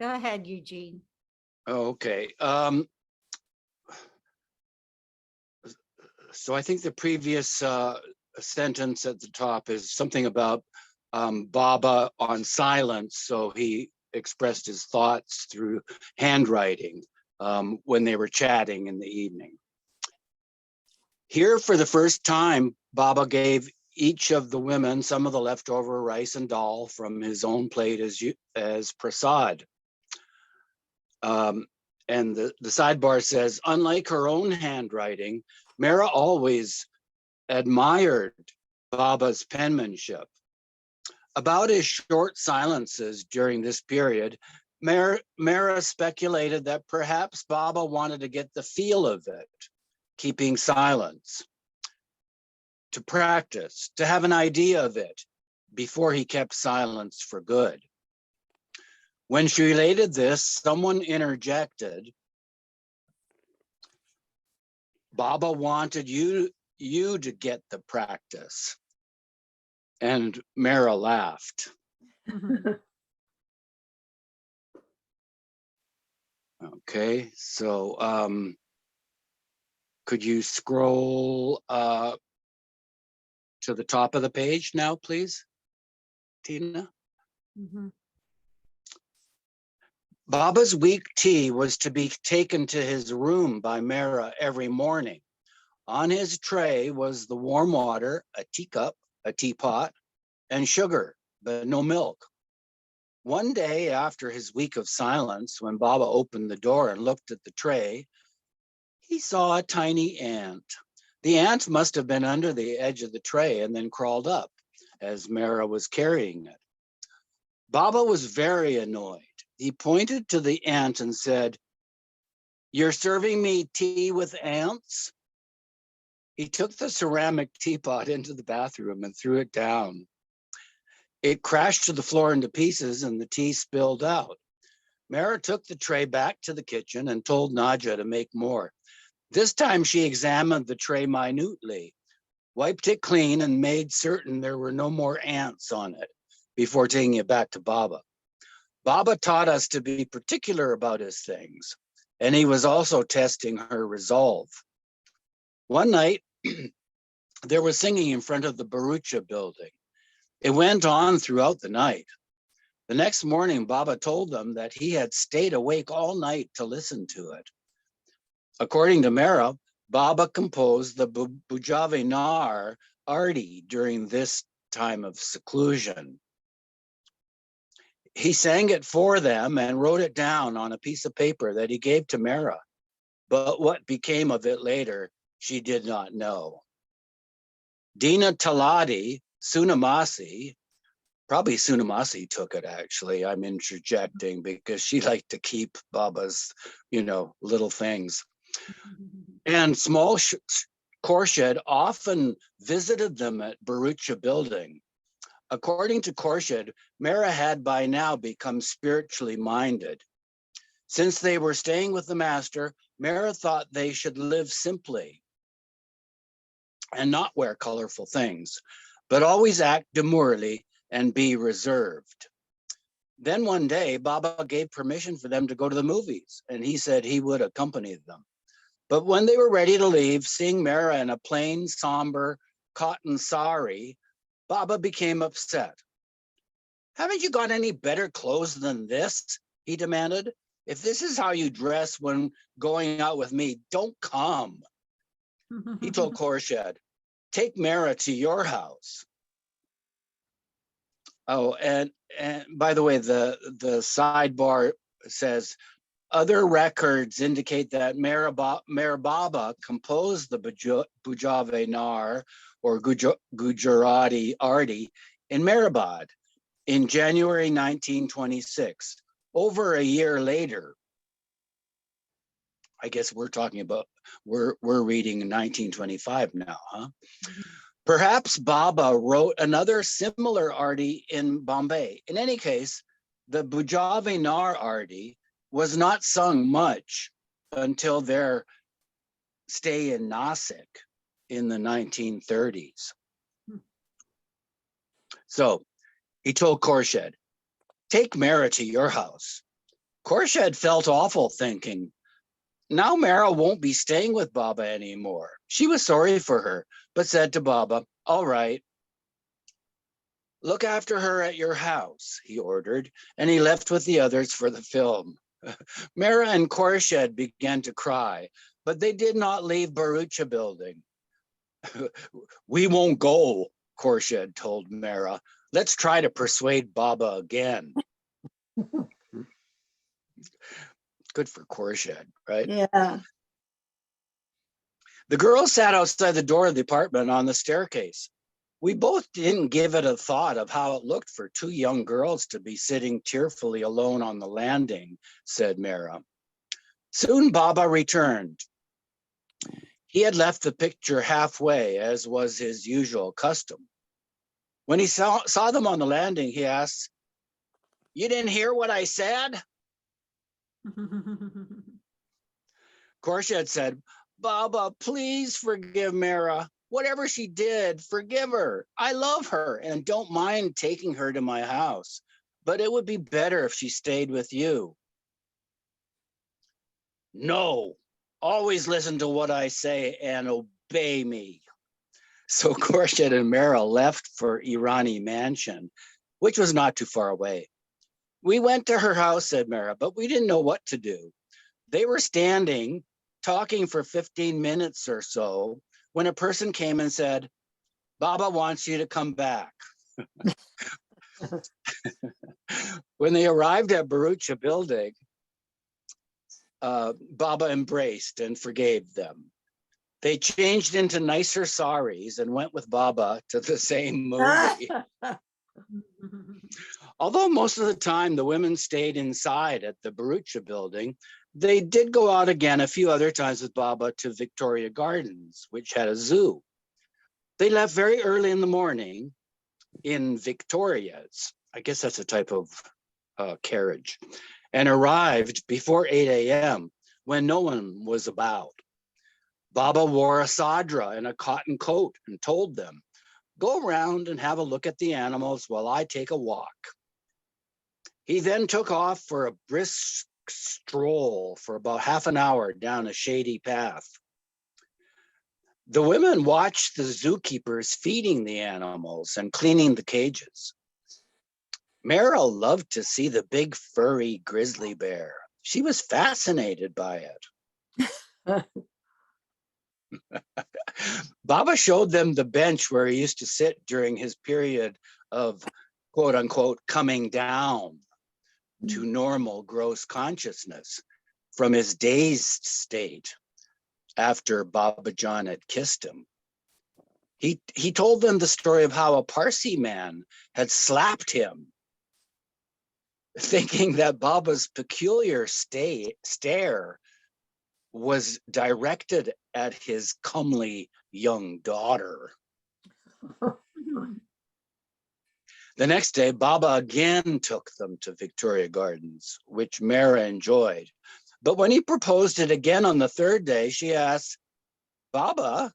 Go ahead, Eugene. Okay. So I think the previous sentence at the top is something about Baba on silence. So he expressed his thoughts through handwriting when they were chatting in the evening. Here, for the first time, Baba gave each of the women some of the leftover rice and dal from his own plate as prasad. And the sidebar says, unlike her own handwriting, Mehera always admired Baba's penmanship. About his short silences during this period, Mehera speculated that perhaps Baba wanted to get the feel of it, keeping silence, to practice, to have an idea of it before he kept silence for good. When she related this, someone interjected, Baba wanted you to get the practice. And Mehera laughed. Okay, so could you scroll to the top of the page now, please, Tina? Baba's weak tea was to be taken to his room by Mehera every morning. On his tray was the warm water, a teacup, a teapot, and sugar, but no milk. One day after his week of silence, when Baba opened the door and looked at the tray, he saw a tiny ant. The ant must have been under the edge of the tray and then crawled up as Mehera was carrying it. Baba was very annoyed. He pointed to the ant and said, "You're serving me tea with ants?" He took the ceramic teapot into the bathroom and threw it down. It crashed to the floor into pieces and the tea spilled out. Mehera took the tray back to the kitchen and told Nadja to make more. This time she examined the tray minutely, wiped it clean, and made certain there were no more ants on it before taking it back to Baba. Baba taught us to be particular about his things, and he was also testing her resolve. One night, there was singing in front of the Barucha building. It went on throughout the night. The next morning, Baba told them that he had stayed awake all night to listen to it. According to Mehera, Baba composed the Bujave Nar Arti during this time of seclusion. He sang it for them and wrote it down on a piece of paper that he gave to Mehera. But what became of it later, she did not know. Dina Talati, Sunamasi, probably Sunamasi took it actually. I'm interjecting because she liked to keep Baba's, little things. And small Khorshid often visited them at Barucha building. According to Khorshid, Mehera had by now become spiritually minded. Since they were staying with the master, Mehera thought they should live simply and not wear colorful things, but always act demurely and be reserved. Then one day, Baba gave permission for them to go to the movies, and he said he would accompany them. But when they were ready to leave, seeing Mehera in a plain, somber cotton sari, Baba became upset. "Haven't you got any better clothes than this?" he demanded. "If this is how you dress when going out with me, don't come." He told Khorshid, "Take Mehera to your house." Oh, and by the way, the sidebar says, other records indicate that Mehera Baba composed the Bujave Nar or Gujarati Arti in Meherabad in January 1926, over a year later. I guess we're talking about, we're reading 1925 now, huh? Perhaps Baba wrote another similar arti in Bombay. In any case, the Bujave Nar arti was not sung much until their stay in Nasik in the 1930s. So he told Khorshid, "Take Mehera to your house." Khorshid felt awful, thinking, now Mehera won't be staying with Baba anymore. She was sorry for her, but said to Baba, all right, look after her at your house, he ordered, and he left with the others for the film. Mehera and Khorshid began to cry, but they did not leave Barucha building. We won't go, Khorshid told Mehera. Let's try to persuade Baba again. Good for Khorshid, right? Yeah. The girls sat outside the door of the apartment on the staircase. We both didn't give it a thought of how it looked for two young girls to be sitting tearfully alone on the landing, said Mehera. Soon Baba returned. He had left the picture halfway, as was his usual custom. When he saw them on the landing, he asked, you didn't hear what I said? Khorshid said, Baba, please forgive Mehera. Whatever she did, forgive her. I love her and don't mind taking her to my house, but it would be better if she stayed with you. No, always listen to what I say and obey me. So Khorshid and Mehera left for Irani Mansion, which was not too far away. We went to her house, said Mehera, but we didn't know what to do. They were standing, talking for 15 minutes or so, when a person came and said, Baba wants you to come back. When they arrived at Barucha building, Baba embraced and forgave them. They changed into nicer saris and went with Baba to the same movie. Although most of the time the women stayed inside at the Barucha building, they did go out again a few other times with Baba to Victoria Gardens, which had a zoo. They left very early in the morning in Victoria's, I guess that's a type of carriage, and arrived before 8 a.m. when no one was about. Baba wore a sadra and a cotton coat and told them, go around and have a look at the animals while I take a walk. He then took off for a brisk stroll for about half an hour down a shady path. The women watched the zookeepers feeding the animals and cleaning the cages. Mehera loved to see the big furry grizzly bear. She was fascinated by it. Baba showed them the bench where he used to sit during his period of quote unquote coming down to normal gross consciousness from his dazed state after Baba Jan had kissed him. He told them the story of how a Parsi man had slapped him, thinking that Baba's peculiar stare was directed at his comely young daughter. The next day, Baba again took them to Victoria Gardens, which Mehera enjoyed. But when he proposed it again on the third day, she asked, Baba,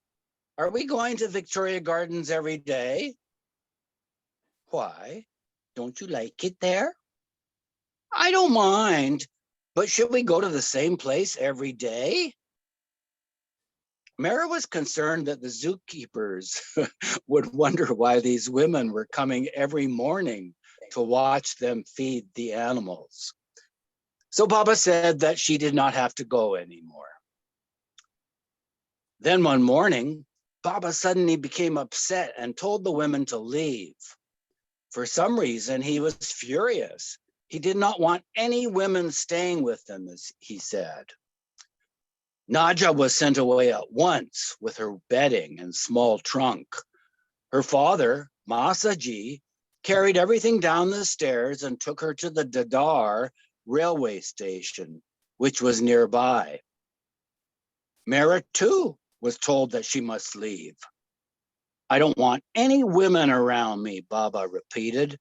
are we going to Victoria Gardens every day? Why? Don't you like it there? I don't mind, but should we go to the same place every day? Mehera was concerned that the zookeepers would wonder why these women were coming every morning to watch them feed the animals. So Baba said that she did not have to go anymore. Then one morning, Baba suddenly became upset and told the women to leave. For some reason, he was furious. He did not want any women staying with him, as he said. Naja was sent away at once with her bedding and small trunk. Her father, Masaji, carried everything down the stairs and took her to the Dadar railway station, which was nearby. Mehera, too, was told that she must leave. I don't want any women around me, Baba repeated,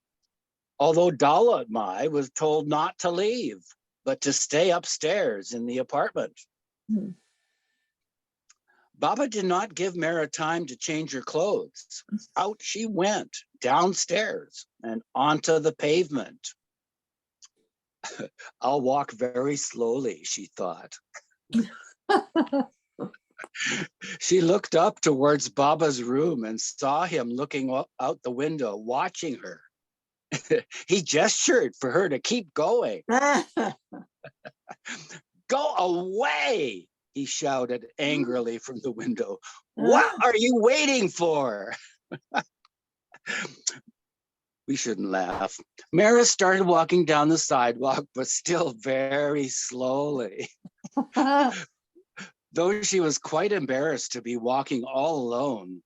although Daulat Mai was told not to leave, but to stay upstairs in the apartment. Baba did not give Mehera time to change her clothes. Out she went, downstairs and onto the pavement. I'll walk very slowly, she thought. She looked up towards Baba's room and saw him looking out the window, watching her. He gestured for her to keep going. Go away, he shouted angrily from the window. What are you waiting for? We shouldn't laugh. Mehera started walking down the sidewalk, but still very slowly. Though she was quite embarrassed to be walking all alone,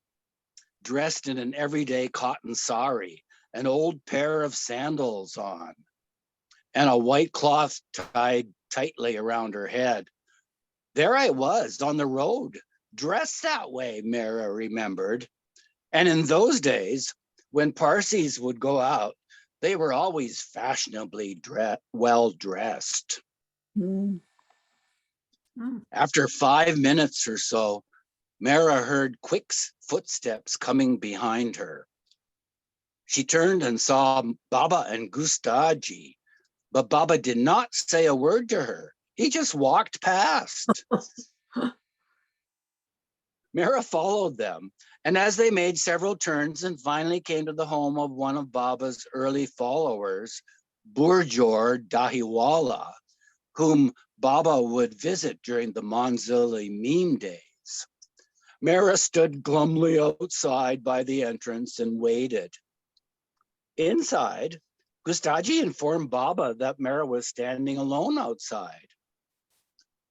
dressed in an everyday cotton sari, an old pair of sandals on, and a white cloth tied tightly around her head. There I was on the road, dressed that way, Mehera remembered. And in those days, when Parsis would go out, they were always fashionably well dressed. After 5 minutes or so, Mehera heard quick footsteps coming behind her. She turned and saw Baba and Gustaji, but Baba did not say a word to her. He just walked past. Mehera followed them, and as they made several turns and finally came to the home of one of Baba's early followers, Burjor Dahiwala, whom Baba would visit during the Manzili meme days, Mehera stood glumly outside by the entrance and waited. Inside, Gustaji informed Baba that Mehera was standing alone outside.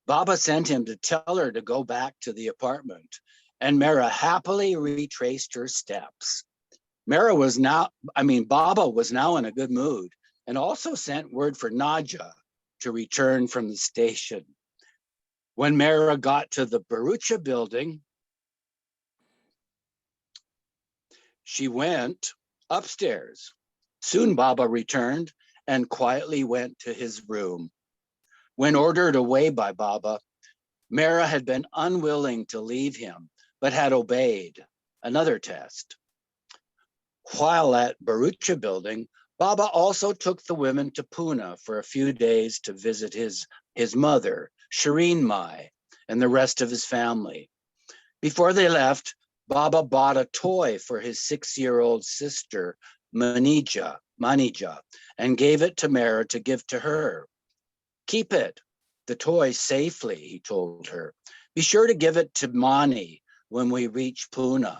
Baba sent him to tell her to go back to the apartment, and Mehera happily retraced her steps. Baba was now in a good mood and also sent word for Naja to return from the station. When Mehera got to the Barucha building, she went upstairs. Soon Baba returned and quietly went to his room. When ordered away by Baba, Mehera had been unwilling to leave him, but had obeyed. Another test. While at Barucha building, Baba also took the women to Pune for a few days to visit his mother, Shireen Mai, and the rest of his family. Before they left, Baba bought a toy for his 6-year-old sister, Manija, and gave it to Mehera to give to her. Keep it, the toy, safely, he told her. Be sure to give it to Mani when we reach Pune.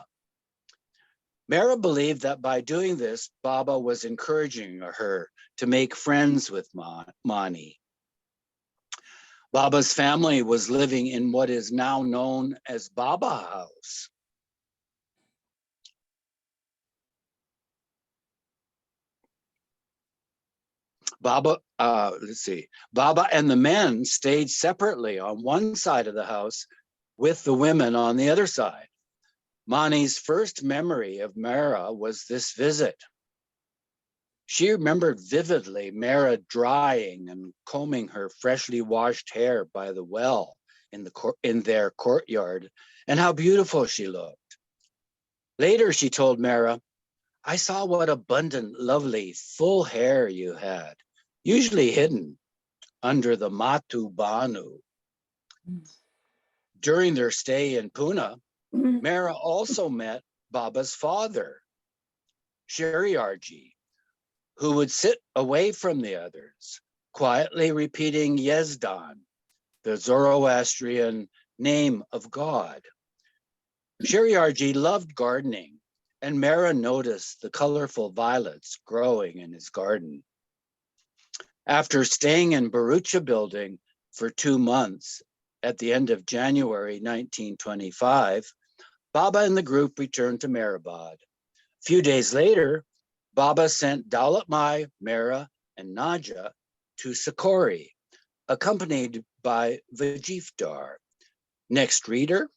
Mehera believed that by doing this, Baba was encouraging her to make friends with Mani. Baba's family was living in what is now known as Baba House. Baba and the men stayed separately on one side of the house with the women on the other side. Mani's first memory of Mehera was this visit. She remembered vividly Mehera drying and combing her freshly washed hair by the well in their courtyard, and how beautiful she looked. Later, she told Mehera, I saw what abundant, lovely, full hair you had, usually hidden under the Matu Banu. During their stay in Pune, Mehera also met Baba's father, Shariarji, who would sit away from the others, quietly repeating Yezdan, the Zoroastrian name of God. Shariarji loved gardening, and Mehera noticed the colorful violets growing in his garden. After staying in Barucha building for 2 months, at the end of January 1925, Baba and the group returned to Meherabad. A few days later, Baba sent Daulat Mai, Mehera, and Naja to Sakori, accompanied by Vajifdar. Next reader.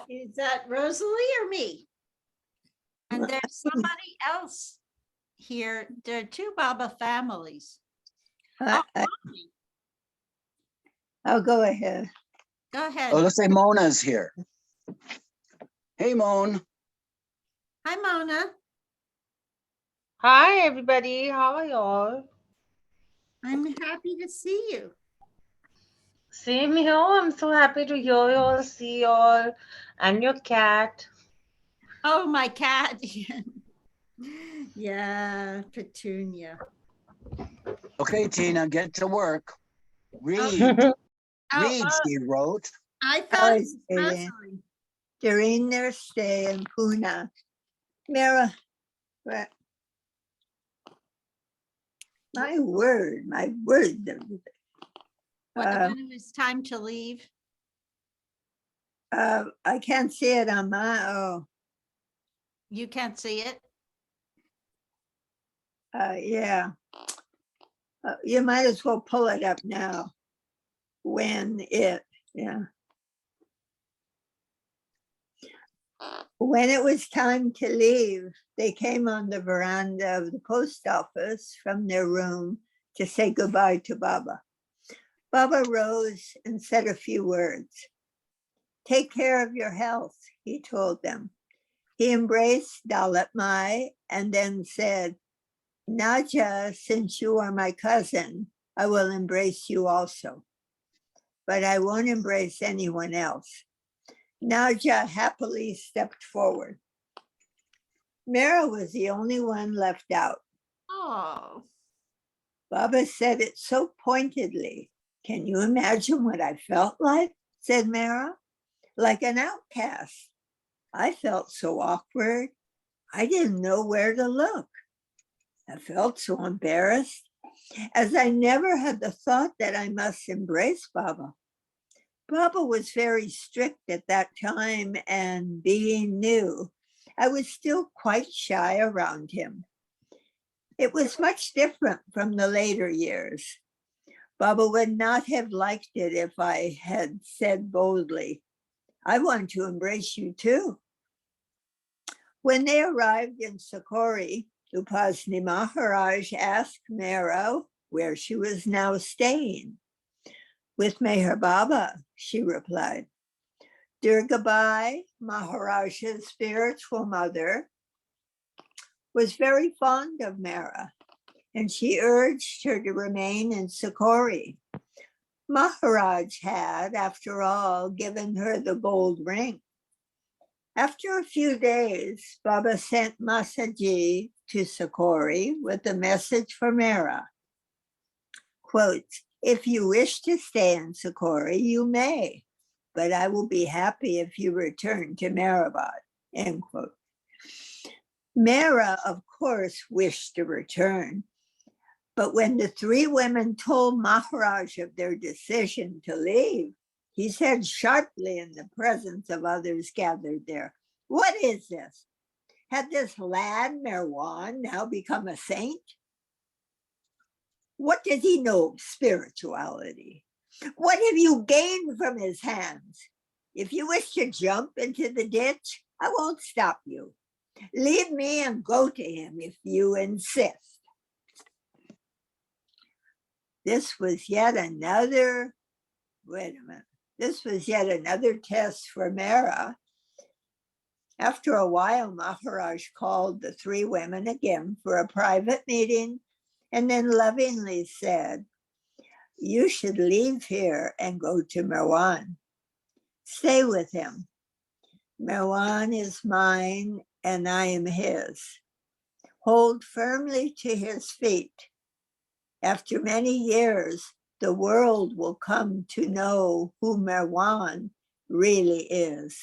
Is that Rosalie or me? And there's somebody else here. There are 2 Baba families. I'll go ahead. Go ahead. Oh, let's say Mona's here. Hey, Mon. Hi, Mona. Hi, everybody. How are y'all? I'm happy to see you. Same here. I'm so happy to hear y'all, see y'all, and your cat. Oh, my cat. Yeah, Petunia. Okay, Tina, get to work. Oh, Read, oh, read, she wrote. I How thought it is was it? Rosalie. During their stay in Pune, Mera, well, my word, When uh, when it was time to leave. I can't see it on my, You can't see it? yeah. You might as well pull it up now. Yeah. When it was time to leave, they came on the veranda of the post office from their room to say goodbye to Baba. Baba rose and said a few words. Take care of your health, he told them. He embraced Dalit Mai and then said, Naja, since you are my cousin, I will embrace you also, but I won't embrace anyone else. Naja happily stepped forward. Mera was the only one left out. Oh, Baba said it so pointedly. Can you imagine what I felt like? Said Mera. Like an outcast. I felt so awkward. I didn't know where to look. I felt so embarrassed, as I never had the thought that I must embrace Baba. Baba was very strict at that time, and being new, I was still quite shy around him. It was much different from the later years. Baba would not have liked it if I had said boldly, I want to embrace you too. When they arrived in Sakori, Upasni Maharaj asked Mera where she was now staying. With Meher Baba, she replied. Durgabai, Maharaj's spiritual mother, was very fond of Mera, and she urged her to remain in Sakori. Maharaj had, after all, given her the gold ring. After a few days, Baba sent Masaji to Sakori with a message for Mera. Quote, if you wish to stay in Sakori, you may, but I will be happy if you return to Mehrabad, end quote. Mera, of course, wished to return, but when the three women told Maharaj of their decision to leave, he said sharply in the presence of others gathered there, what is this? Had this lad Merwan now become a saint? What does he know of spirituality? What have you gained from his hands? If you wish to jump into the ditch, I won't stop you. Leave me and go to him if you insist. This was yet another, this was yet another test for Mera. After a while, Maharaj called the three women again for a private meeting and then lovingly said, you should leave here and go to Merwan. Stay with him. Merwan is mine and I am his. Hold firmly to his feet. After many years, the world will come to know who Merwan really is.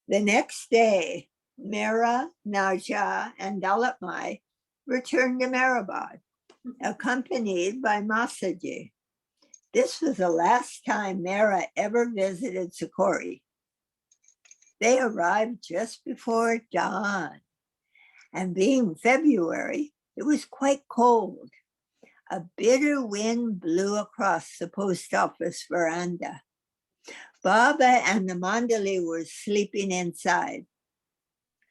The next day, Mera, Naja, and Dalit Mai returned to Mehrabad, accompanied by Masaji. This was the last time Mera ever visited Sakori. They arrived just before dawn, and being February, it was quite cold. A bitter wind blew across the post office veranda. Baba and the Mandali were sleeping inside.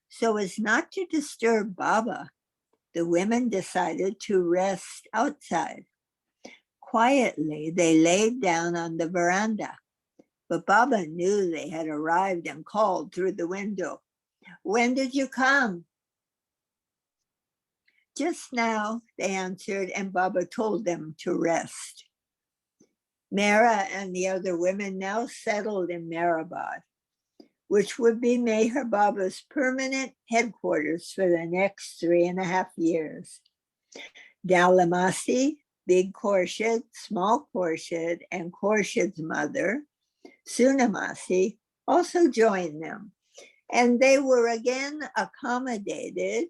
So as not to disturb Baba, the women decided to rest outside. Quietly, they laid down on the veranda, but Baba knew they had arrived and called through the window, when did you come? Just now, they answered, and Baba told them to rest. Mehera and the other women now settled in Meherabad, which would be Meher Baba's permanent headquarters for the next 3.5 years. Dalamasi, Big Khorshid, Small Khorshid, and Khorshid's mother, Sunamasi, also joined them, and they were again accommodated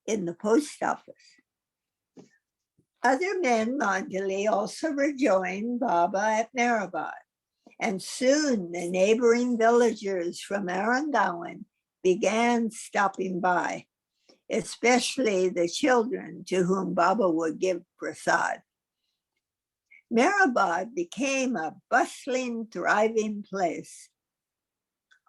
in the post office. Other men, Mandali, also rejoined Baba at Meherabad, and soon the neighboring villagers from Arangawan began stopping by, especially the children to whom Baba would give prasad. Meherabad became a bustling, thriving place.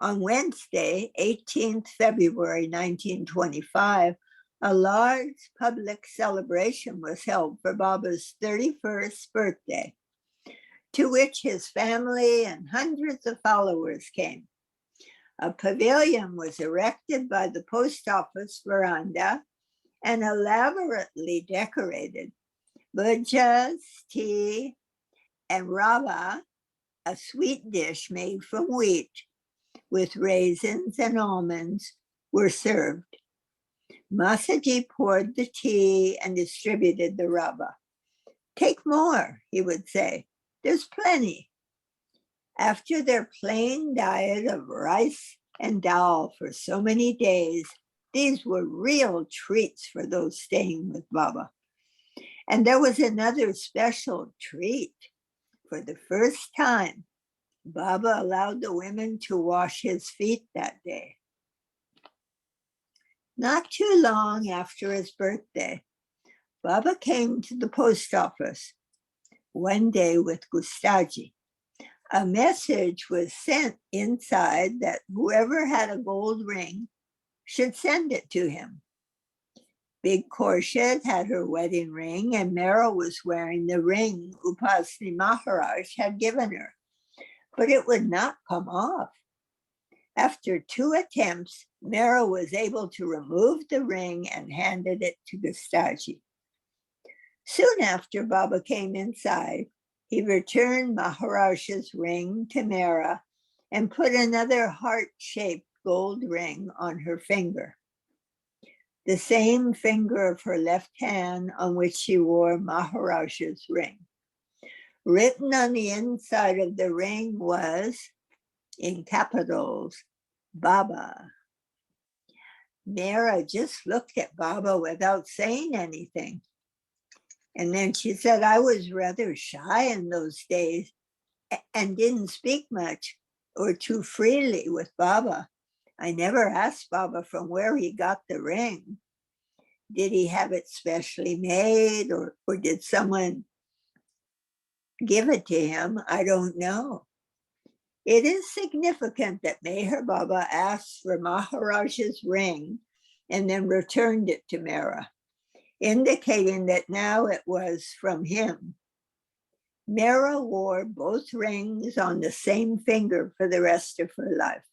On Wednesday, 18th February 1925, a large public celebration was held for Baba's 31st birthday, to which his family and hundreds of followers came. A pavilion was erected by the post office veranda and elaborately decorated. Bhujas, tea, and rava, a sweet dish made from wheat with raisins and almonds, were served. Masaji poured the tea and distributed the rava. "Take more," he would say. "There's plenty." After their plain diet of rice and dal for so many days, these were real treats for those staying with Baba. And there was another special treat. For the first time, Baba allowed the women to wash his feet that day. Not too long after his birthday, Baba came to the post office one day with Gustaji. A message was sent inside that whoever had a gold ring should send it to him. Big Khorshid had her wedding ring, and Mehera was wearing the ring Upasni Maharaj had given her, but it would not come off. After 2 attempts, Mehera was able to remove the ring and handed it to Gustaji. Soon after Baba came inside, he returned Maharaj's ring to Mehera and put another heart-shaped gold ring on her finger, the same finger of her left hand on which she wore Maharaj's ring. Written on the inside of the ring was, in capitals, Baba. Mehera just looked at Baba without saying anything. And then she said, "I was rather shy in those days and didn't speak much or too freely with Baba. I never asked Baba from where he got the ring. Did he have it specially made or did someone give it to him? I don't know." It is significant that Meher Baba asked for Maharaj's ring and then returned it to Mehera, indicating that now it was from him. Mehera wore both rings on the same finger for the rest of her life.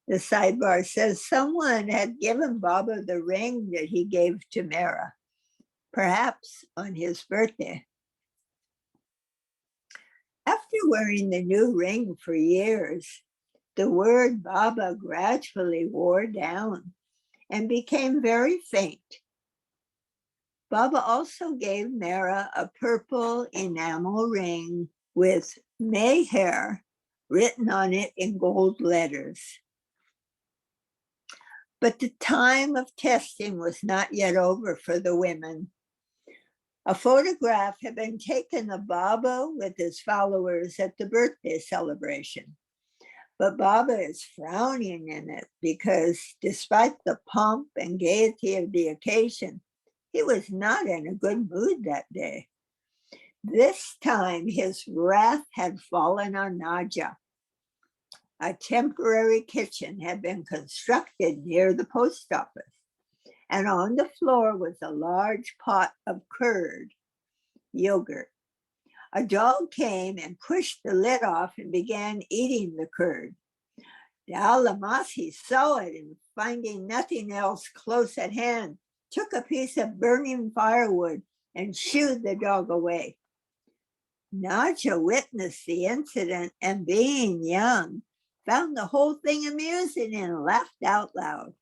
The sidebar says someone had given Baba the ring that he gave to Mehera, perhaps on his birthday. After wearing the new ring for years, the word Baba gradually wore down and became very faint. Baba also gave Mehera a purple enamel ring with Meher written on it in gold letters. But the time of testing was not yet over for the women. A photograph had been taken of Baba with his followers at the birthday celebration. But Baba is frowning in it because despite the pomp and gaiety of the occasion, he was not in a good mood that day. This time his wrath had fallen on Naja. A temporary kitchen had been constructed near the post office, and on the floor was a large pot of curd, yogurt. A dog came and pushed the lid off and began eating the curd. The Alamasi saw it and finding nothing else close at hand, took a piece of burning firewood and shooed the dog away. Naja witnessed the incident and being young, found the whole thing amusing and laughed out loud.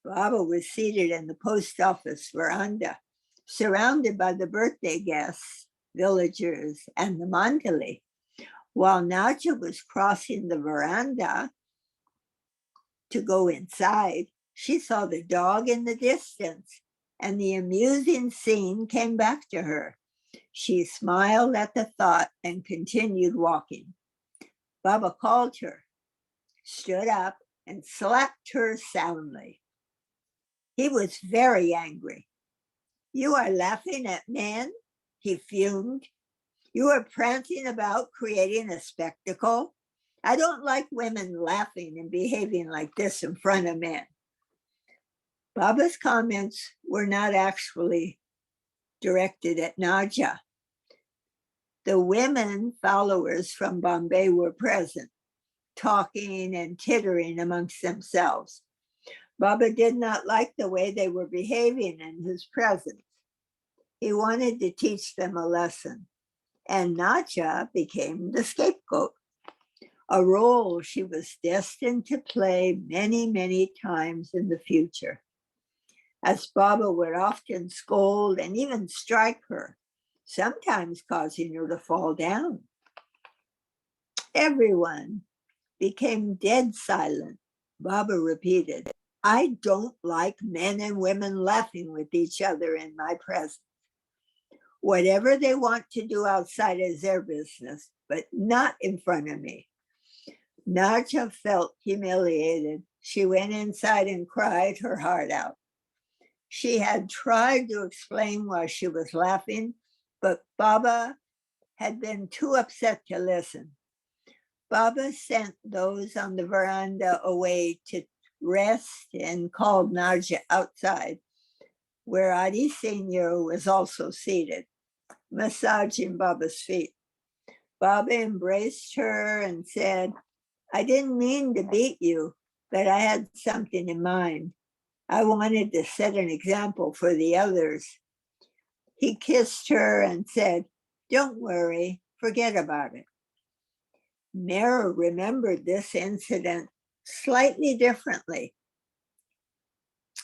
Baba was seated in the post office veranda, surrounded by the birthday guests, villagers, and the mandali. While Naja was crossing the veranda to go inside, she saw the dog in the distance, and the amusing scene came back to her. She smiled at the thought and continued walking. Baba called her, stood up, and slapped her soundly. He was very angry. "You are laughing at men?" he fumed. "You are prancing about creating a spectacle. I don't like women laughing and behaving like this in front of men." Baba's comments were not actually directed at Naja. The women followers from Bombay were present, talking and tittering amongst themselves. Baba did not like the way they were behaving in his presence. He wanted to teach them a lesson, and Naja became the scapegoat, a role she was destined to play many, many times in the future, as Baba would often scold and even strike her, sometimes causing her to fall down. Everyone became dead silent. Baba repeated, "I don't like men and women laughing with each other in my presence. Whatever they want to do outside is their business, but not in front of me." Naja felt humiliated. She went inside and cried her heart out. She had tried to explain why she was laughing, but Baba had been too upset to listen. Baba sent those on the veranda away to rest and called Naja outside, where Adi Senior was also seated, massaging Baba's feet. Baba embraced her and said, "I didn't mean to beat you, but I had something in mind. I wanted to set an example for the others." He kissed her and said, "Don't worry, forget about it." Mehera remembered this incident slightly differently.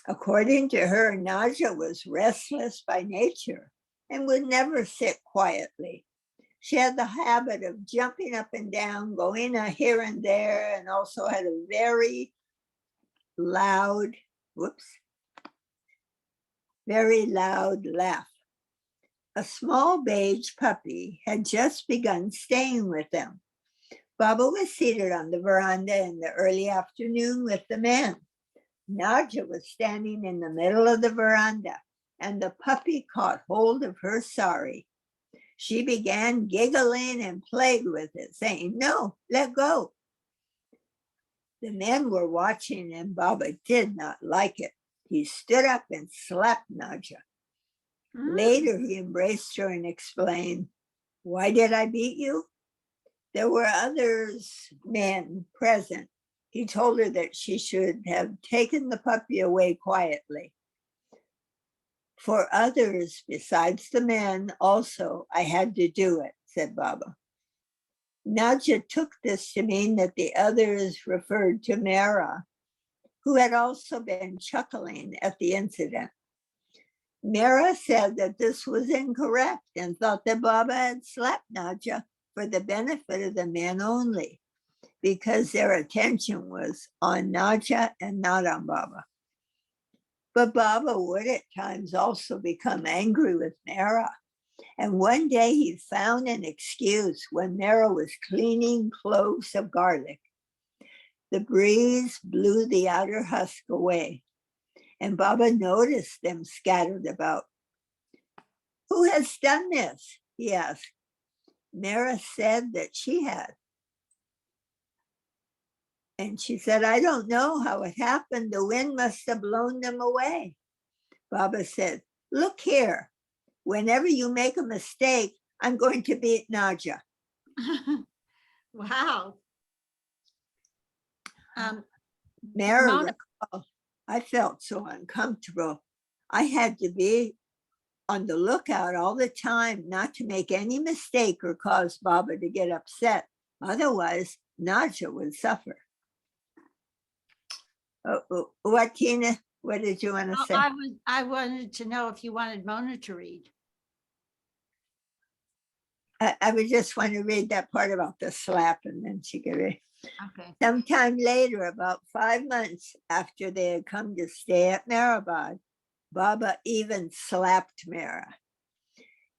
According to her, Naja was restless by nature and would never sit quietly. She had the habit of jumping up and down, going here and there, and also had a very loud, very loud laugh. A small beige puppy had just begun staying with them. Baba was seated on the veranda in the early afternoon with the men. Naja was standing in the middle of the veranda, and the puppy caught hold of her sari. She began giggling and played with it, saying, "No, let go." The men were watching, and Baba did not like it. He stood up and slapped Naja. Later, he embraced her and explained, "Why did I beat you? There were others men present." He told her that she should have taken the puppy away quietly. "For others besides the men also, I had to do it," said Baba. Naja took this to mean that the others referred to Mehera, who had also been chuckling at the incident. Mehera said that this was incorrect and thought that Baba had slapped Naja for the benefit of the men only, because their attention was on Naja and not on Baba. But Baba would at times also become angry with Mehera. And one day he found an excuse when Mehera was cleaning cloves of garlic. The breeze blew the outer husk away, and Baba noticed them scattered about. "Who has done this?" he asked. Mehera said that she had. And she said, "I don't know how it happened. The wind must have blown them away." Baba said, "Look here. Whenever you make a mistake, I'm going to beat Naja." Wow. Mara, Mona- recalled, I felt so uncomfortable. I had to be on the lookout all the time not to make any mistake or cause Baba to get upset. Otherwise, Naja would suffer. What, Tina? What did you want to Oh, say? I wanted to know if you wanted Mona to read. I would just want to read that part about the slap and then she could read. Okay. Sometime later, about 5 months after they had come to stay at Meherabad, Baba even slapped Mera.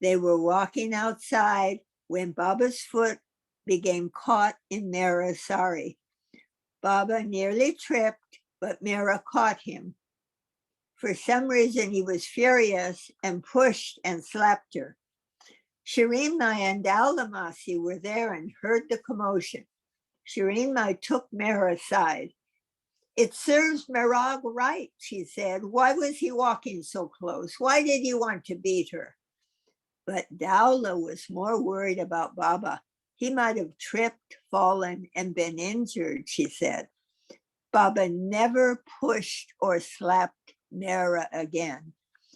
They were walking outside when Baba's foot became caught in Mera's sari. Baba nearly tripped, but Mera caught him. For some reason, he was furious and pushed and slapped her. Shireen Mai and Daulamasi were there and heard the commotion. Shireen Mai took Mera aside. It serves Merag right, she said. Why was he walking so close? Why did he want to beat her? But Daula was more worried about Baba. He might have tripped, fallen, and been injured, she said. Baba never pushed or slapped Mera again.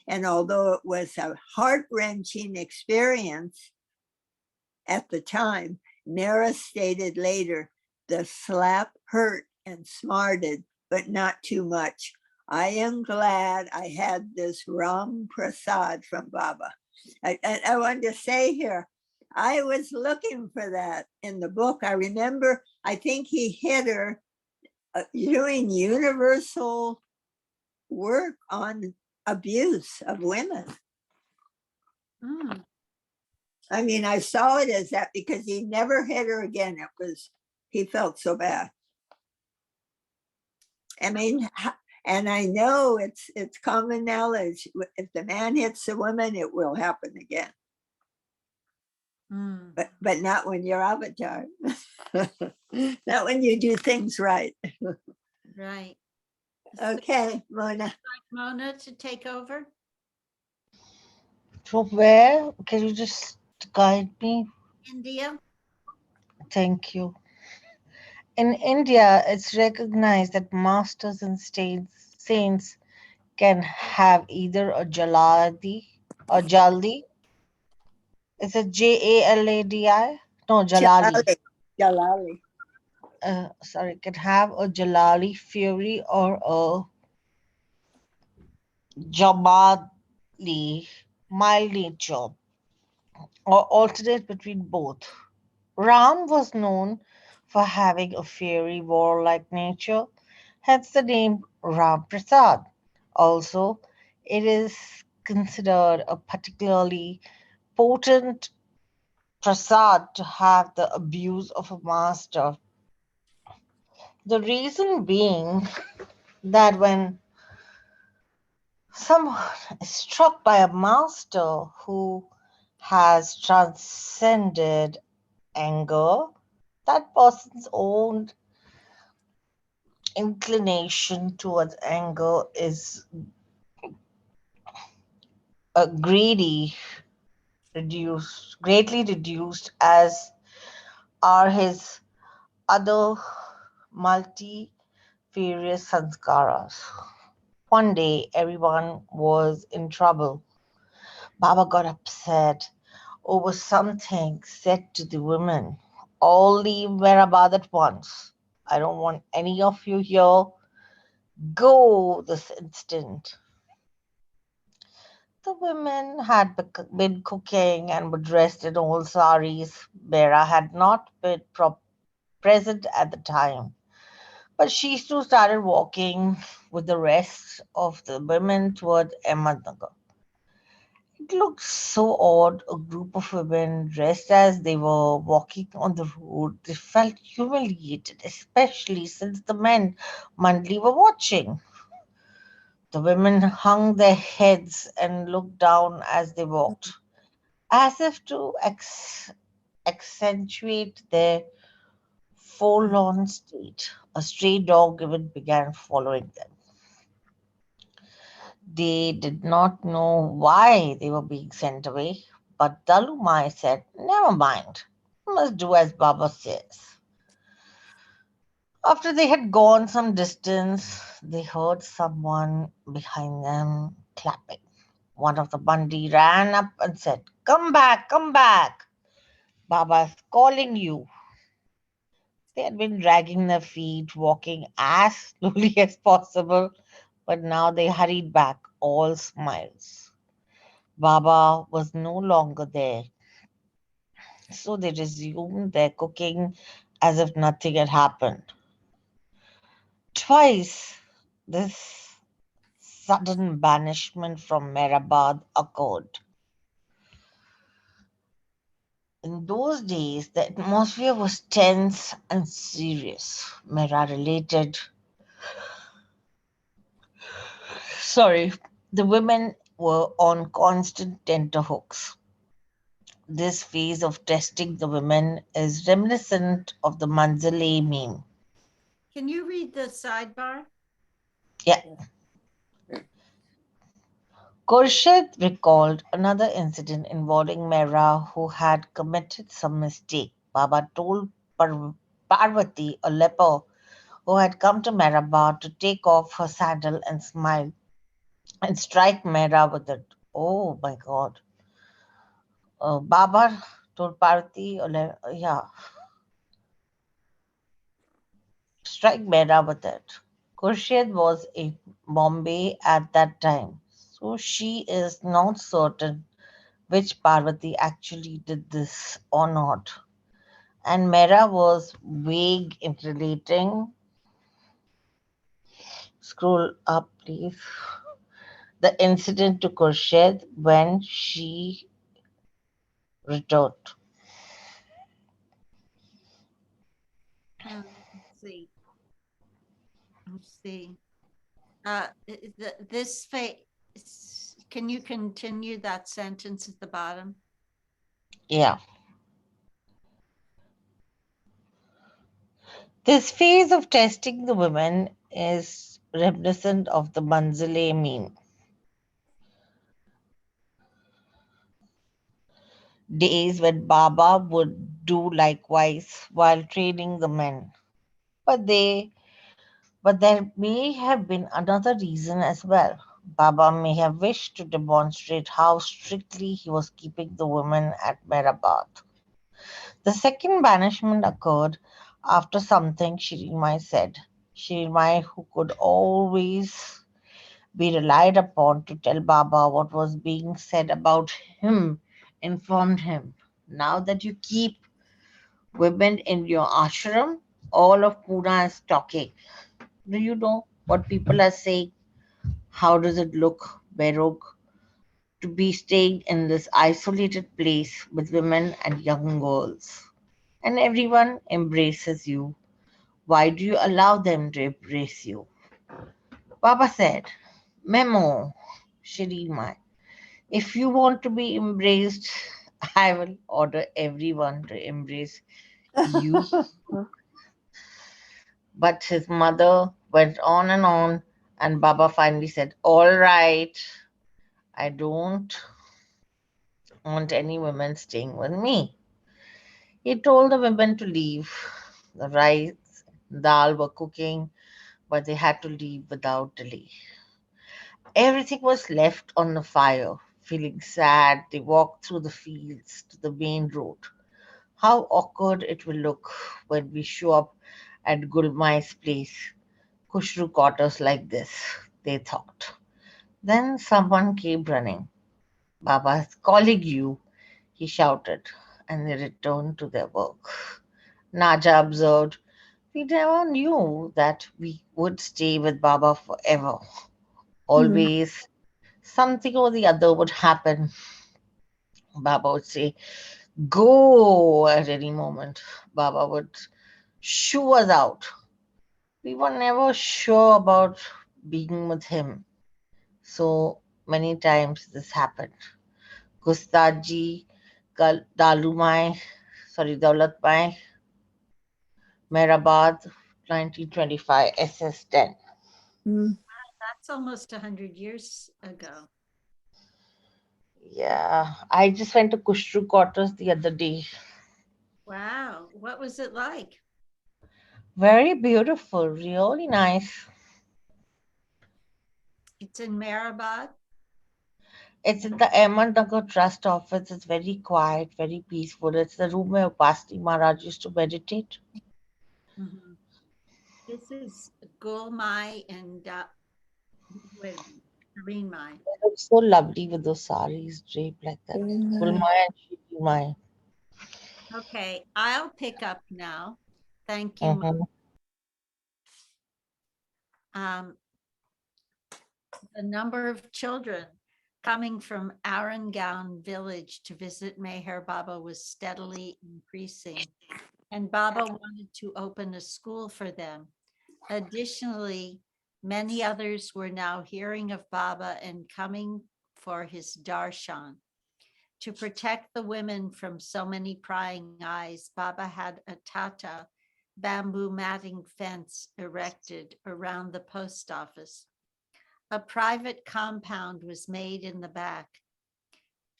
And although it was a heart-wrenching experience at the time, Mera stated later, the slap hurt and smarted, but not too much. I am glad I had this Ram Prasad from Baba. I wanted to say here, I was looking for that in the book. I remember, I think he hit her doing universal work on abuse of women. Mm. I mean, I saw it as that because he never hit her again. It was, he felt so bad. I mean, and I know it's common knowledge. If the man hits a woman, it will happen again. Mm. But not when you're avatar. Not when you do things right. Right. Okay, Mona. Mona to take over. From where? Can you just guide me? India. Thank you. In India, it's recognized that masters and saints can have either a jaladi or jaldi. It's a Jaladi. No, jalali. Jalali. Jalali. Sorry, can have a jalali fury or a jabali mild nature, or alternate between both. Ram was known for having a fiery warlike nature, hence the name Ram Prasad. Also, it is considered a particularly potent prasad to have the abuse of a master. The reason being that when someone is struck by a master who has transcended anger, that person's own inclination towards anger is greedy, greatly reduced, as are his other multifarious sanskaras. One day, everyone was in trouble. Baba got upset over something said to the women. All leave Meherabad at once. I don't want any of you here. Go this instant. The women had been cooking and were dressed in old saris. Bera had not been present at the time, but she too started walking with the rest of the women toward Ahmednagar. It looked so odd, a group of women dressed as they were walking on the road. They felt humiliated, especially since the men Mandli were watching. The women hung their heads and looked down as they walked, as if to accentuate their forlorn state. A stray dog even began following them. They did not know why they were being sent away, but Dalumai said, never mind, we must do as Baba says. After they had gone some distance, they heard someone behind them clapping. One of the Bundy ran up and said, "Come back, come back. Baba's calling you." They had been dragging their feet, walking as slowly as possible, but now they hurried back, all smiles. Baba was no longer there, so they resumed their cooking as if nothing had happened. Twice this sudden banishment from Meherabad occurred. In those days, the atmosphere was tense and serious. Mehra related. Sorry, the women were on constant tenterhooks. This phase of testing the women is reminiscent of the Manzale meme. Can you read the sidebar? Yeah. Khurshid recalled another incident involving Mehra who had committed some mistake. Baba told Parvati, a leper who had come to Meherabad, to take off her sandal and smile and strike Mehra with it. Oh my God. Baba told Parvati, strike Mehra with it. Khurshid was in Bombay at that time, so she is not certain which Parvati actually did this or not. And Mehra was vague in relating, scroll up please, the incident to Khurshid when she returned. Let's see. Let's see. This face. Can you continue that sentence at the bottom? Yeah. This phase of testing the women is reminiscent of the Manzale meme. Days when Baba would do likewise while training the men. But they but there may have been another reason as well. Baba may have wished to demonstrate how strictly he was keeping the women at Meherabad. The second banishment occurred after something Shirimai said. Shirimai, who could always be relied upon to tell Baba what was being said about him, informed him. Now that you keep women in your ashram, all of Pune is talking. Do you know what people are saying? How does it look, Berog, to be staying in this isolated place with women and young girls? And everyone embraces you. Why do you allow them to embrace you? Baba said, Memo, Shirima, if you want to be embraced, I will order everyone to embrace you. But his mother went on, and Baba finally said, All right, I don't want any women staying with me. He told the women to leave. The rice, dal were cooking, but they had to leave without delay. Everything was left on the fire. Feeling sad, they walked through the fields to the main road. How awkward it will look when we show up at Gulmai's place. Kushru quarters like this, they thought. Then someone came running. Baba is calling you, he shouted, and they returned to their work. Naja observed, we never knew that we would stay with Baba forever. Mm, Always something or the other would happen. Baba would say, Go at any moment. Baba would shoo us out. We were never sure about being with him. So many times this happened. Gustaji, Dalumai, Daulatmai, Meherabad, 1925, SS10. mm. That's almost 100 years ago. Yeah, I just went to Kushru quarters the other day. Wow. What was it like? Very beautiful, really nice. It's in Meherabad. It's in the Ahmed Nagar Trust office. It's very quiet, very peaceful. It's the room where Basti Maharaj used to meditate. Mhm. This is Gulmai and wait a minute, Green Mai. They look so lovely with those saris draped like that. Gulmai and Shilmai. Okay, I'll pick up now. Thank you. Mm-hmm. Um, the number of children coming from Arangaon village to visit Meher Baba was steadily increasing, and Baba wanted to open a school for them. Additionally, many others were now hearing of Baba and coming for his darshan. To protect the women from so many prying eyes, Baba had a tata bamboo matting fence erected around the post office. A private compound was made in the back,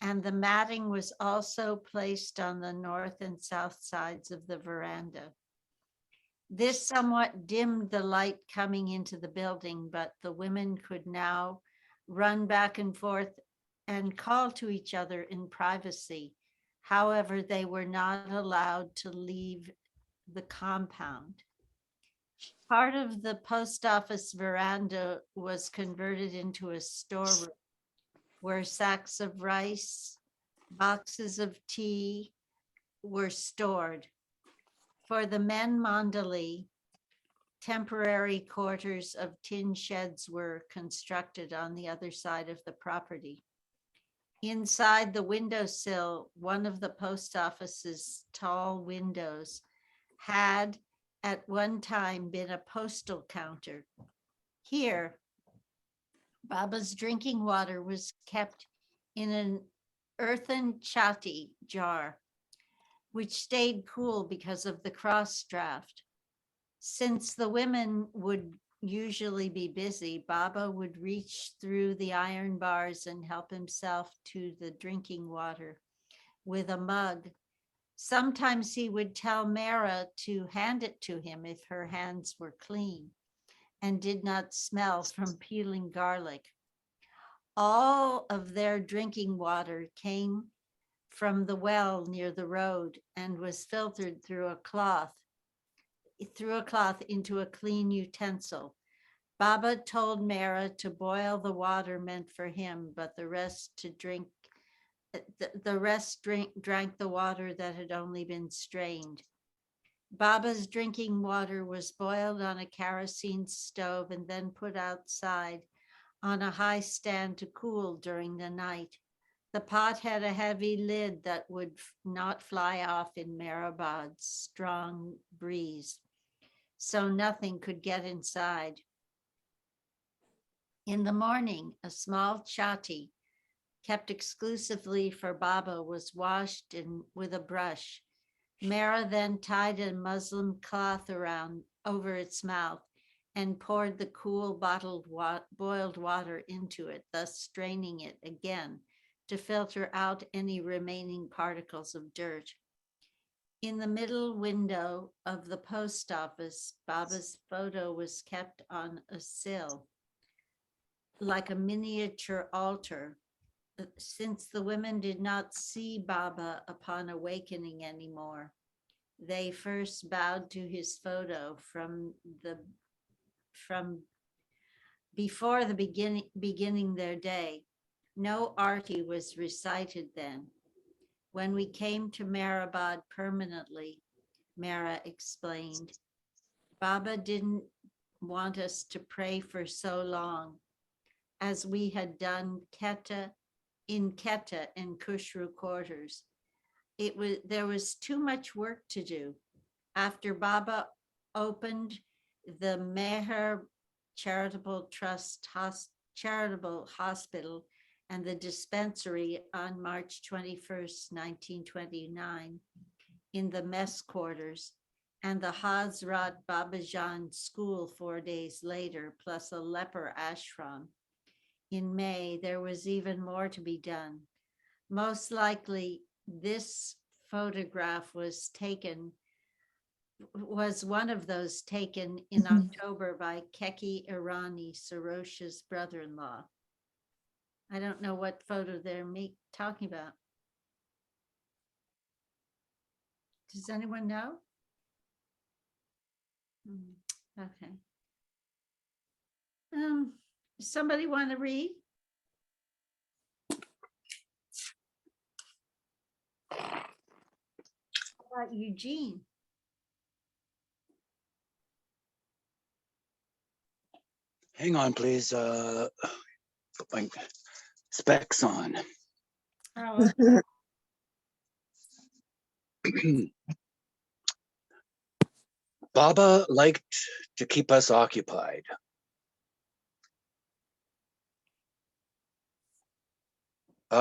and the matting was also placed on the north and south sides of the veranda. This somewhat dimmed the light coming into the building, but the women could now run back and forth and call to each other in privacy. However, they were not allowed to leave the compound. Part of the post office veranda was converted into a storeroom where sacks of rice, boxes of tea were stored. For the men mandali, temporary quarters of tin sheds were constructed on the other side of the property. Inside the windowsill, one of the post office's tall windows had at one time been a postal counter. Here, Baba's drinking water was kept in an earthen chati jar, which stayed cool because of the cross draft. Since the women would usually be busy, Baba would reach through the iron bars and help himself to the drinking water with a mug. Sometimes he would tell Mara to hand it to him if her hands were clean and did not smell from peeling garlic. All of their drinking water came from the well near the road and was filtered through a cloth into a clean utensil. Baba told Mara to boil the water meant for him, but the rest to drink. The rest drank the water that had only been strained. Baba's drinking water was boiled on a kerosene stove and then put outside on a high stand to cool during the night. The pot had a heavy lid that would not fly off in Meherabad's strong breeze, so nothing could get inside. In the morning, a small chati kept exclusively for Baba was washed with a brush. Mara then tied a muslin cloth around over its mouth and poured the cool boiled water into it, thus straining it again to filter out any remaining particles of dirt. In the middle window of the post office, Baba's photo was kept on a sill, like a miniature altar. Since the women did not see Baba upon awakening anymore, they first bowed to his photo from before the beginning their day. No arti was recited then. When we came to Meherabad permanently, Mara explained, Baba didn't want us to pray for so long, as we had done Keta and Kushru quarters. There was too much work to do. After Baba opened the Meher Charitable Trust Charitable Hospital and the dispensary on March 21st, 1929, in the mess quarters, and the Hazrat Babajan School 4 days later, plus a leper ashram. In May, there was even more to be done. Most likely, this photograph was taken was one of those taken in October by Keki Irani, Sarosha's brother-in-law. I don't know what photo they're talking about. Does anyone know? Okay. Somebody want to read? How about Eugene? Hang on, please. Put my specs on. Oh, Baba liked to keep us occupied.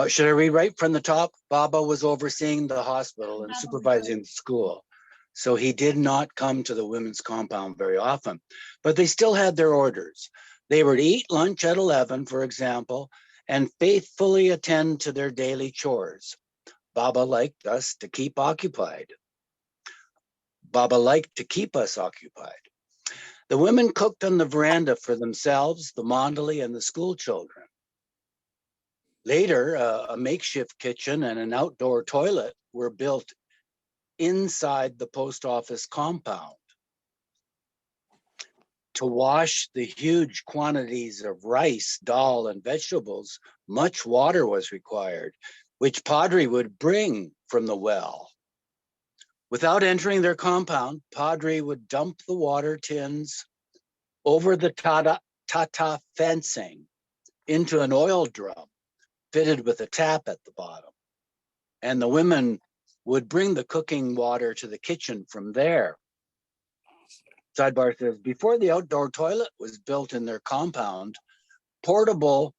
Should I read right from the top? Baba was overseeing the hospital and supervising the school. So he did not come to the women's compound very often, but they still had their orders. They were to eat lunch at 11, for example, and faithfully attend to their daily chores. Baba liked us to keep occupied. Baba liked to keep us occupied. The women cooked on the veranda for themselves, the Mandali, and the school children. Later, a makeshift kitchen and an outdoor toilet were built inside the post office compound. To wash the huge quantities of rice, dal, and vegetables, much water was required, which Padre would bring from the well. Without entering their compound, Padre would dump the water tins over the tata fencing into an oil drum fitted with a tap at the bottom. And the women would bring the cooking water to the kitchen from there. Sidebar says, before the outdoor toilet was built in their compound, portable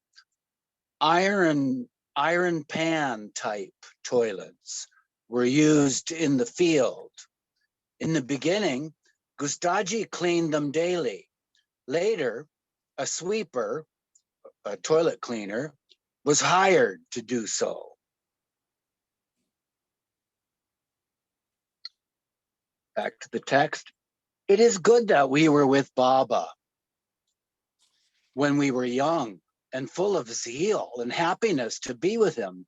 iron pan type toilets were used in the field. In the beginning, Gustaji cleaned them daily. Later, a sweeper, a toilet cleaner, was hired to do so. Back to the text. It is good that we were with Baba when we were young and full of zeal and happiness to be with him,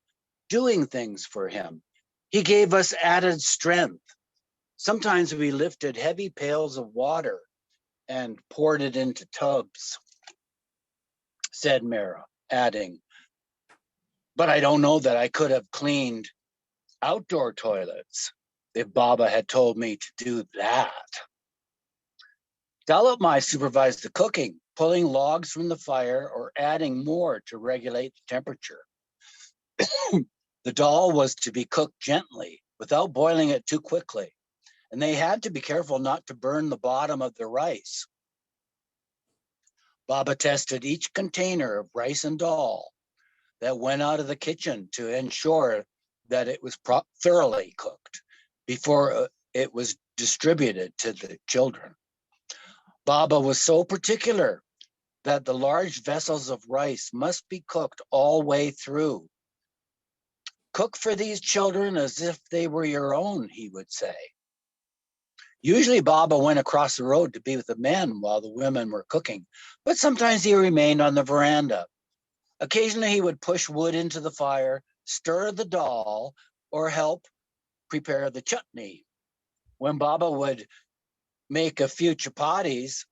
doing things for him. He gave us added strength. Sometimes we lifted heavy pails of water and poured it into tubs, said Mehera, adding, but I don't know that I could have cleaned outdoor toilets if Baba had told me to do that. Dalatmai supervised the cooking, pulling logs from the fire or adding more to regulate the temperature. The dal was to be cooked gently without boiling it too quickly, and they had to be careful not to burn the bottom of the rice. Baba tested each container of rice and dal that went out of the kitchen to ensure that it was thoroughly cooked before it was distributed to the children. Baba was so particular that the large vessels of rice must be cooked all way through. Cook for these children as if they were your own, he would say. Usually Baba went across the road to be with the men while the women were cooking, but sometimes he remained on the veranda. Occasionally he would push wood into the fire, stir the dal, or help prepare the chutney. When Baba would make a few chapatis,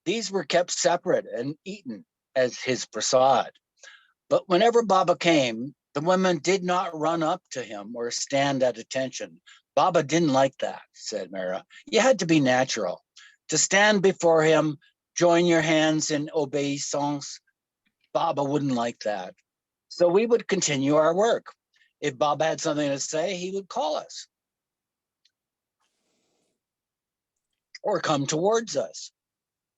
these were kept separate and eaten as his prasad. But whenever Baba came, the women did not run up to him or stand at attention. Baba didn't like that, said Mehera. You had to be natural. To stand before him, join your hands in obeisance, Baba wouldn't like that. So we would continue our work. If Baba had something to say, he would call us or come towards us.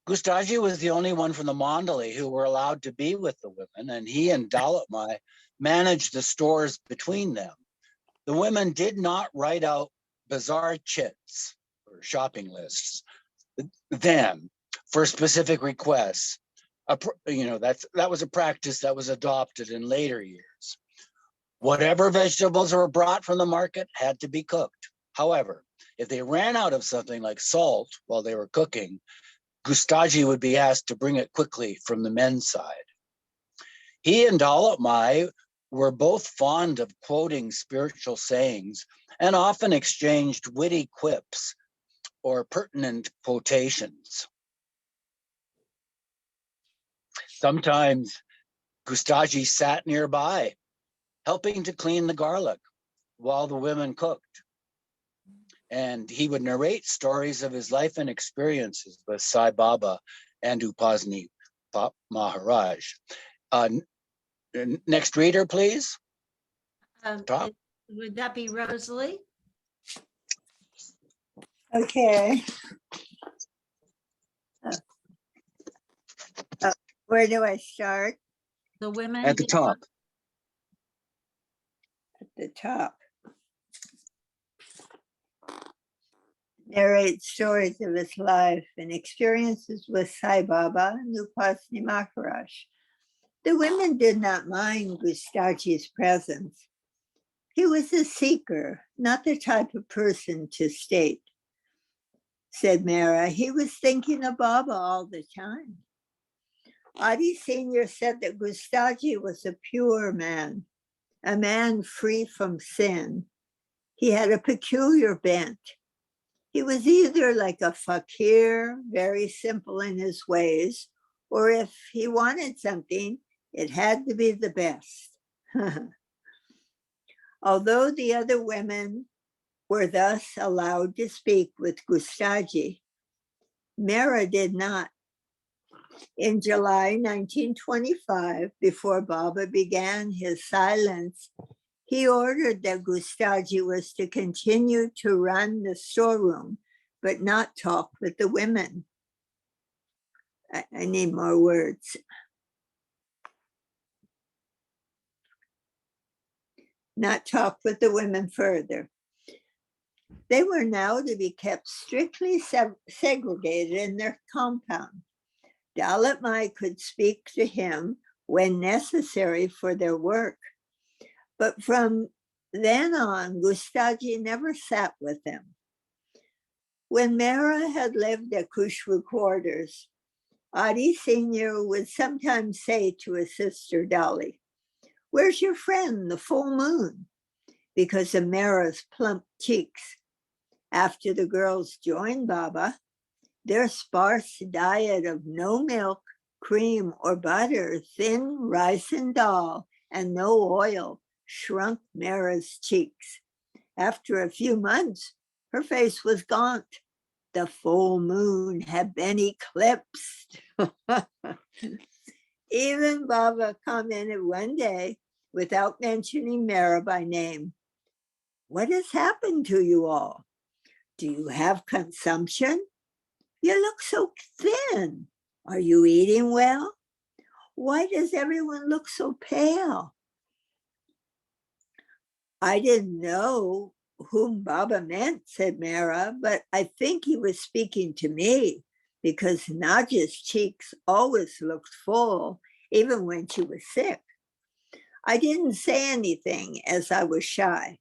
Gustaji was the only one from the Mandali who were allowed to be with the women, and he and Dalatmai managed the stores between them. The women did not write out bazaar chits or shopping lists then for specific requests. That was a practice that was adopted in later years. Whatever vegetables were brought from the market had to be cooked. However, If they ran out of something like salt while they were cooking, Gustaji would be asked to bring it quickly from the men's side. He and Dalit Mai were both fond of quoting spiritual sayings and often exchanged witty quips or pertinent quotations. Sometimes Gustaji sat nearby, helping to clean the garlic while the women cooked. And he would narrate stories of his life and experiences with Sai Baba and Upasni Maharaj. Next reader, please. Top. Would that be Rosalie? Okay. Where do I start? The women At the top. At the top. Narrate stories of his life and experiences with Sai Baba and Upasni Maharaj. The women did not mind Gustaji's presence. He was a seeker, not the type of person to state. Said Mehera, he was thinking of Baba all the time. Adi Sr. said that Gustaji was a pure man, a man free from sin. He had a peculiar bent. He was either like a fakir, very simple in his ways, or if he wanted something, it had to be the best. Although the other women were thus allowed to speak with Gustaji, Mehera did not. In July 1925, before Baba began his silence, he ordered that Gustaji was to continue to run the storeroom, but not talk with the women. I need more words. Not talk with the women further. They were now to be kept strictly segregated in their compound. Dalit Mai could speak to him when necessary for their work. But from then on, Gustaji never sat with them. When Mehera had lived at Khushbu quarters, Adi Sr. would sometimes say to his sister Dolly, "Where's your friend, the full moon?" because of Mehera's plump cheeks. After the girls joined Baba, their sparse diet of no milk, cream, or butter, thin rice and dal, and no oil shrunk Mehera's cheeks. After a few months, her face was gaunt. The full moon had been eclipsed. Even Baba commented one day, without mentioning Mehera by name, "What has happened to you all? Do you have consumption? You look so thin. Are you eating well? Why does everyone look so pale?" "I didn't know whom Baba meant," said Mehera, "but I think he was speaking to me because Naja's cheeks always looked full, even when she was sick. I didn't say anything as I was shy.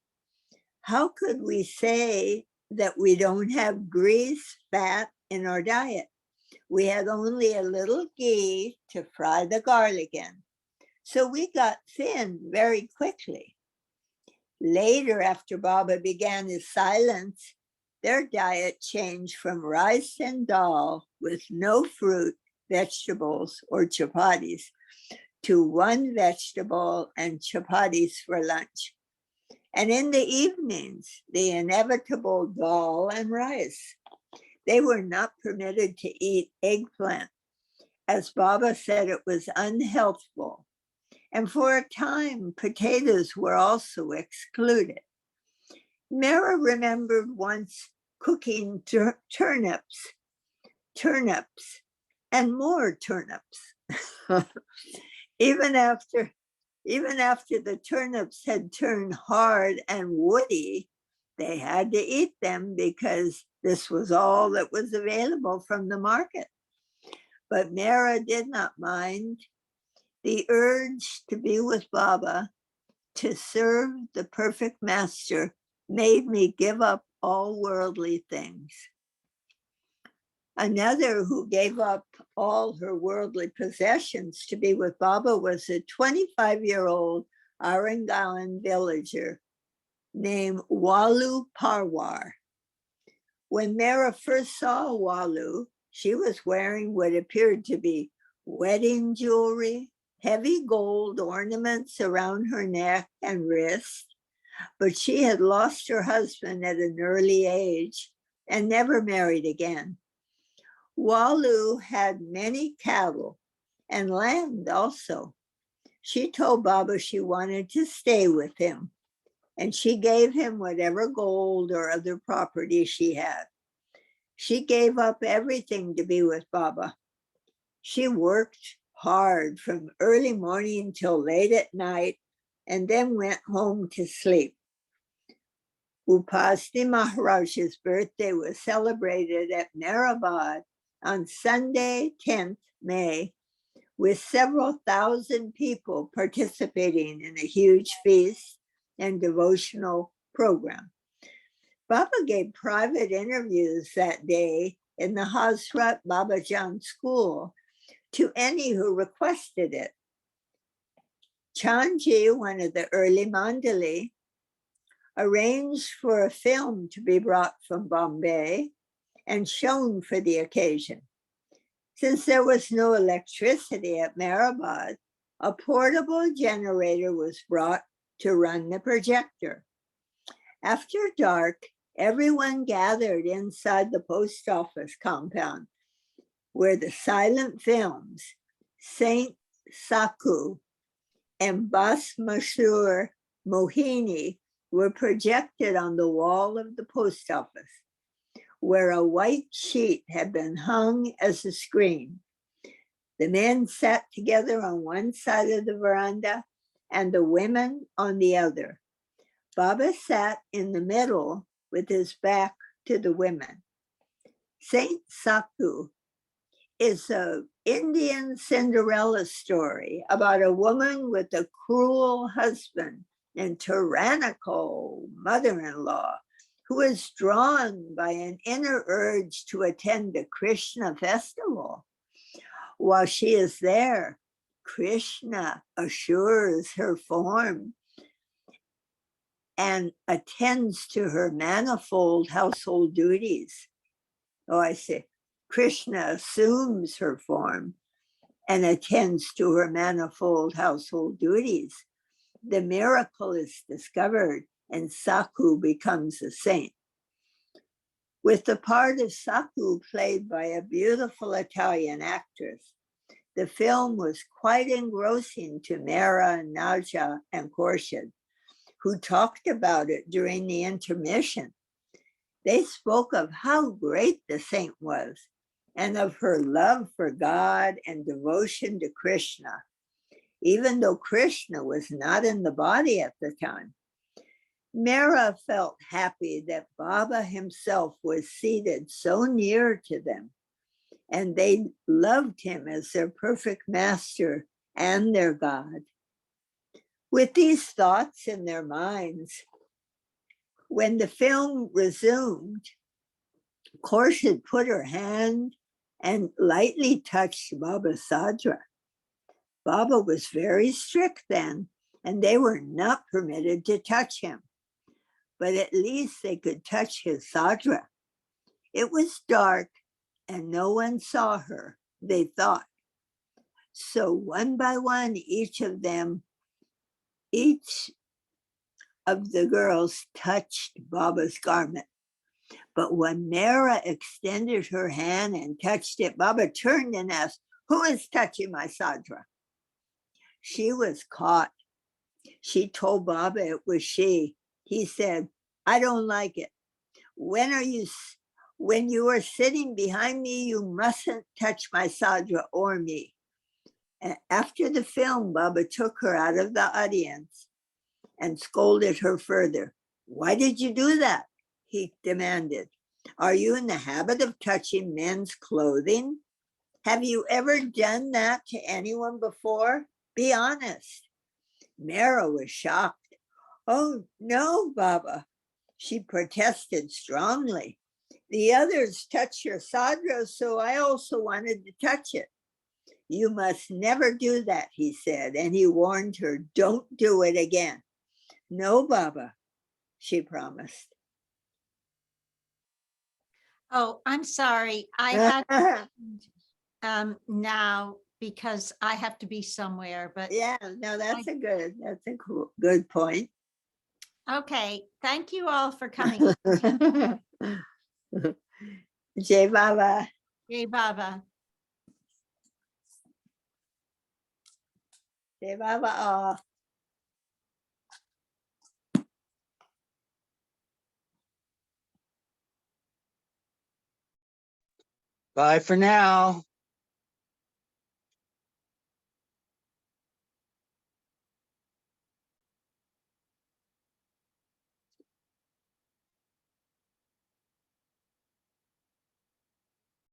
How could we say that we don't have grease, fat in our diet? We had only a little ghee to fry the garlic in. So we got thin very quickly." Later, after Baba began his silence, their diet changed from rice and dal with no fruit, vegetables, or chapatis to one vegetable and chapatis for lunch. And in the evenings, the inevitable dal and rice. They were not permitted to eat eggplant, as Baba said it was unhealthful. And for a time, potatoes were also excluded. Mehera remembered once cooking turnips, and more turnips. Even after the turnips had turned hard and woody, they had to eat them because this was all that was available from the market. But Mehera did not mind. The urge to be with Baba, to serve the perfect master, made me give up all worldly things. Another who gave up all her worldly possessions to be with Baba was a 25-year-old Arangalan villager named Walu Parwar. When Mehera first saw Walu, she was wearing what appeared to be wedding jewelry, heavy gold ornaments around her neck and wrist, but she had lost her husband at an early age and never married again. Walu had many cattle and land also. She told Baba she wanted to stay with him, and she gave him whatever gold or other property she had. She gave up everything to be with Baba. She worked hard from early morning till late at night and then went home to sleep. Upasni Maharaj's birthday was celebrated at Meherabad on Sunday, 10th May, with several thousand people participating in a huge feast and devotional program. Baba gave private interviews that day in the Hazrat Babajan school to any who requested it. Chandji, one of the early Mandali, arranged for a film to be brought from Bombay and shown for the occasion. Since there was no electricity at Meherabad, a portable generator was brought to run the projector. After dark, everyone gathered inside the post office compound where the silent films, Saint Sakhu and Bas Mashur Mohini, were projected on the wall of the post office, where a white sheet had been hung as a screen. The men sat together on one side of the veranda and the women on the other. Baba sat in the middle with his back to the women. Saint Sakhu is an Indian Cinderella story about a woman with a cruel husband and tyrannical mother-in-law who is drawn by an inner urge to attend a Krishna festival. While she is there, Krishna assures her form and attends to her manifold household duties. Oh, I see. Krishna assumes her form and attends to her manifold household duties. The miracle is discovered and Sakhu becomes a saint. With the part of Sakhu played by a beautiful Italian actress, the film was quite engrossing to Mehera, Naja, and Khorshid, who talked about it during the intermission. They spoke of how great the saint was and of her love for God and devotion to Krishna, even though Krishna was not in the body at the time. Mehera felt happy that Baba himself was seated so near to them, and they loved him as their perfect master and their God. With these thoughts in their minds, when the film resumed, Khorshid put her hand and lightly touched Baba's sadra. Baba was very strict then, and they were not permitted to touch him, but at least they could touch his sadra. It was dark and no one saw her, they thought. So one by one, each of the girls touched Baba's garment. But when Mehera extended her hand and touched it, Baba turned and asked, "Who is touching my sadra?" She was caught. She told Baba it was she. He said, "I don't like it. When you are sitting behind me, you mustn't touch my sadra or me." And after the film, Baba took her out of the audience and scolded her further. "Why did you do that?" he demanded. "Are you in the habit of touching men's clothing? Have you ever done that to anyone before? Be honest." Mehera was shocked. "Oh, no, Baba. She protested strongly. The others touched your sadra, so I also wanted to touch it. You must never do that, he said, and he warned her, don't do it again. No, Baba, she promised. Oh, I'm sorry. I had now because I have to be somewhere, but Yeah, no, that's a good point. okay. Thank you all for coming. Jai Baba. Hey, Baba. Jai Baba. Oh. Bye for now.